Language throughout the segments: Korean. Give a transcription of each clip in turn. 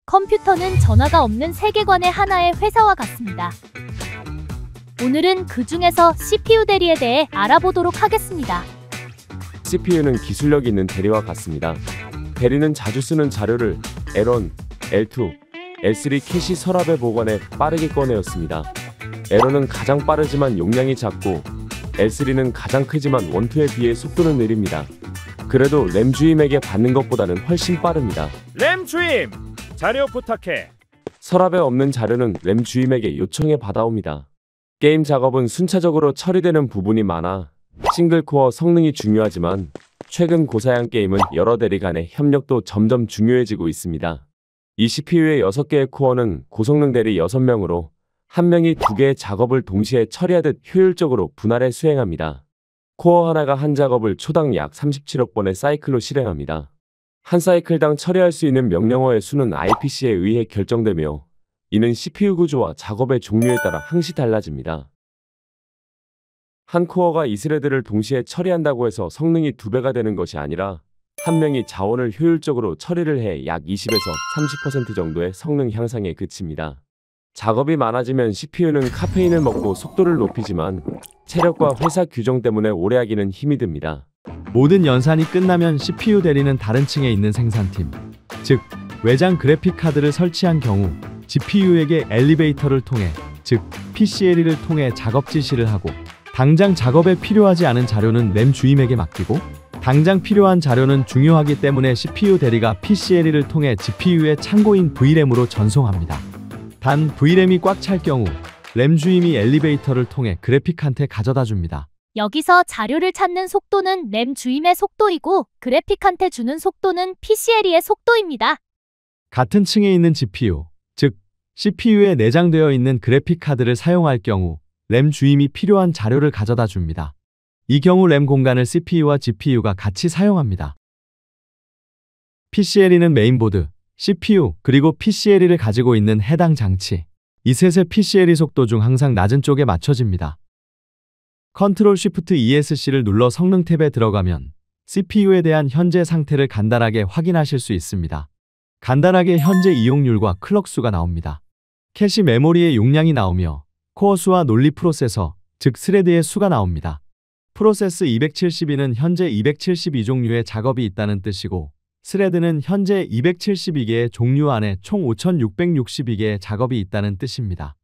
컴퓨터는 전화가 없는 세계관의 하나의 회사와 같습니다. 오늘은 그 중에서 CPU 대리에 대해 알아보도록 하겠습니다. CPU는 기술력 있는 대리와 같습니다. 대리는 자주 쓰는 자료를 L1, L2, L3 캐시 서랍에 보관해 빠르게 꺼내었습니다. L1은 가장 빠르지만 용량이 작고 L3는 가장 크지만 원투에 비해 속도는 느립니다. 그래도 램 주임에게 받는 것보다는 훨씬 빠릅니다. 램 주임! 자료 부탁해. 서랍에 없는 자료는 램 주임에게 요청해 받아옵니다. 게임 작업은 순차적으로 처리되는 부분이 많아 싱글코어 성능이 중요하지만 최근 고사양 게임은 여러 대리 간의 협력도 점점 중요해지고 있습니다. 이 CPU의 6개의 코어는 고성능 대리 6명으로 한 명이 2개의 작업을 동시에 처리하듯 효율적으로 분할해 수행합니다. 코어 하나가 한 작업을 초당 약 37억 번의 사이클로 실행합니다. 한 사이클당 처리할 수 있는 명령어의 수는 IPC에 의해 결정되며 이는 CPU 구조와 작업의 종류에 따라 항시 달라집니다. 한 코어가 이 스레드를 동시에 처리한다고 해서 성능이 2배가 되는 것이 아니라 한 명이 자원을 효율적으로 처리를 해 약 20에서 30% 정도의 성능 향상에 그칩니다. 작업이 많아지면 CPU는 카페인을 먹고 속도를 높이지만 체력과 회사 규정 때문에 오래 하기는 힘이 듭니다. 모든 연산이 끝나면 CPU 대리는 다른 층에 있는 생산팀, 즉 외장 그래픽 카드를 설치한 경우 GPU에게 엘리베이터를 통해, 즉 PCLE를 통해 작업 지시를 하고 당장 작업에 필요하지 않은 자료는 램 주임에게 맡기고 당장 필요한 자료는 중요하기 때문에 CPU 대리가 PCLE를 통해 GPU의 창고인 VRAM으로 전송합니다. 단 VRAM이 꽉 찰 경우 램 주임이 엘리베이터를 통해 그래픽한테 가져다 줍니다. 여기서 자료를 찾는 속도는 램 주임의 속도이고 그래픽한테 주는 속도는 PCLE의 속도입니다. 같은 층에 있는 GPU, 즉 CPU에 내장되어 있는 그래픽 카드를 사용할 경우 램 주임이 필요한 자료를 가져다 줍니다. 이 경우 램 공간을 CPU와 GPU가 같이 사용합니다. PCLE는 메인보드, CPU, 그리고 PCLE를 가지고 있는 해당 장치, 이 셋의 PCLE 속도 중 항상 낮은 쪽에 맞춰집니다. 컨트롤 쉬프트 ESC를 눌러 성능 탭에 들어가면 CPU에 대한 현재 상태를 간단하게 확인하실 수 있습니다. 간단하게 현재 이용률과 클럭 수가 나옵니다. 캐시 메모리의 용량이 나오며 코어 수와 논리 프로세서, 즉 스레드의 수가 나옵니다. 프로세스 272는 현재 272종류의 작업이 있다는 뜻이고 스레드는 현재 272개의 종류 안에 총 5662개의 작업이 있다는 뜻입니다.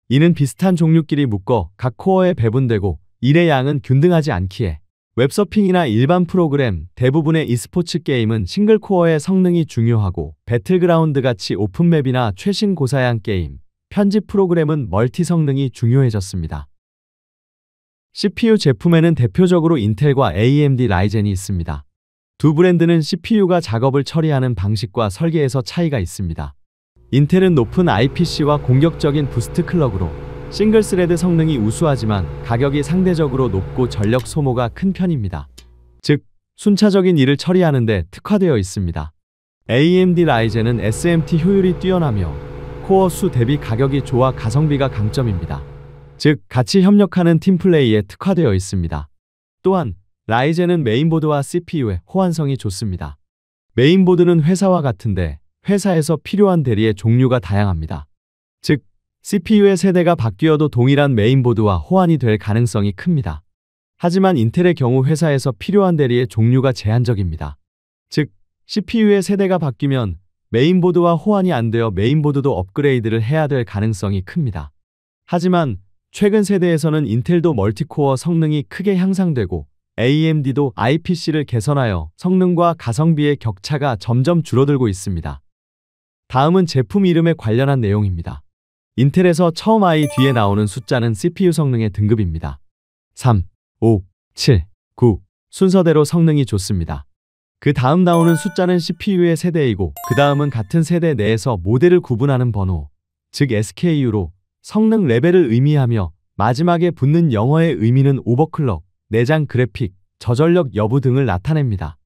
이는 비슷한 종류끼리 묶어 각 코어에 배분되고 일의 양은 균등하지 않기에 웹서핑이나 일반 프로그램, 대부분의 e스포츠 게임은 싱글코어의 성능이 중요하고 배틀그라운드같이 오픈맵이나 최신 고사양 게임, 편집 프로그램은 멀티 성능이 중요해졌습니다. CPU 제품에는 대표적으로 인텔과 AMD 라이젠이 있습니다. 두 브랜드는 CPU가 작업을 처리하는 방식과 설계에서 차이가 있습니다. 인텔은 높은 IPC와 공격적인 부스트 클럭으로 싱글 스레드 성능이 우수하지만 가격이 상대적으로 높고 전력 소모가 큰 편입니다. 즉, 순차적인 일을 처리하는 데 특화되어 있습니다. AMD 라이젠은 SMT 효율이 뛰어나며 코어 수 대비 가격이 좋아 가성비가 강점입니다. 즉, 같이 협력하는 팀플레이에 특화되어 있습니다. 또한 라이젠은 메인보드와 CPU의 호환성이 좋습니다. 메인보드는 회사와 같은데 회사에서 필요한 대리의 종류가 다양합니다. 즉, CPU의 세대가 바뀌어도 동일한 메인보드와 호환이 될 가능성이 큽니다. 하지만 인텔의 경우 회사에서 필요한 대리의 종류가 제한적입니다. 즉, CPU의 세대가 바뀌면 메인보드와 호환이 안 되어 메인보드도 업그레이드를 해야 될 가능성이 큽니다. 하지만 최근 세대에서는 인텔도 멀티코어 성능이 크게 향상되고 AMD도 IPC를 개선하여 성능과 가성비의 격차가 점점 줄어들고 있습니다. 다음은 제품 이름에 관련한 내용입니다. 인텔에서 처음 I 뒤에 나오는 숫자는 CPU 성능의 등급입니다. 3, 5, 7, 9 순서대로 성능이 좋습니다. 그 다음 나오는 숫자는 CPU의 세대이고 그 다음은 같은 세대 내에서 모델을 구분하는 번호, 즉 SKU로 성능 레벨을 의미하며 마지막에 붙는 영어의 의미는 오버클럭, 내장 그래픽, 저전력 여부 등을 나타냅니다.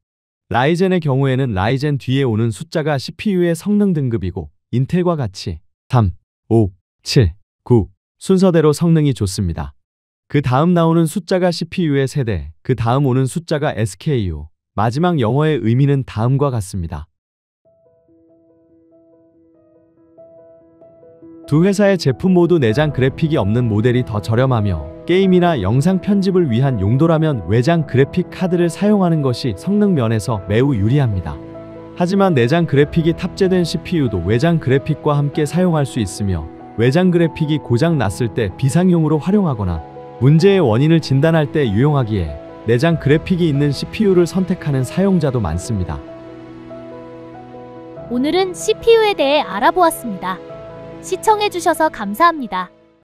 라이젠의 경우에는 라이젠 뒤에 오는 숫자가 CPU의 성능 등급이고 인텔과 같이 3, 5, 7, 9 순서대로 성능이 좋습니다. 그 다음 나오는 숫자가 CPU의 세대, 그 다음 오는 숫자가 SKU, 마지막 영어의 의미는 다음과 같습니다. 두 회사의 제품 모두 내장 그래픽이 없는 모델이 더 저렴하며 게임이나 영상 편집을 위한 용도라면 외장 그래픽 카드를 사용하는 것이 성능 면에서 매우 유리합니다. 하지만 내장 그래픽이 탑재된 CPU도 외장 그래픽과 함께 사용할 수 있으며 외장 그래픽이 고장 났을 때 비상용으로 활용하거나 문제의 원인을 진단할 때 유용하기에 내장 그래픽이 있는 CPU를 선택하는 사용자도 많습니다. 오늘은 CPU에 대해 알아보았습니다. 시청해주셔서 감사합니다.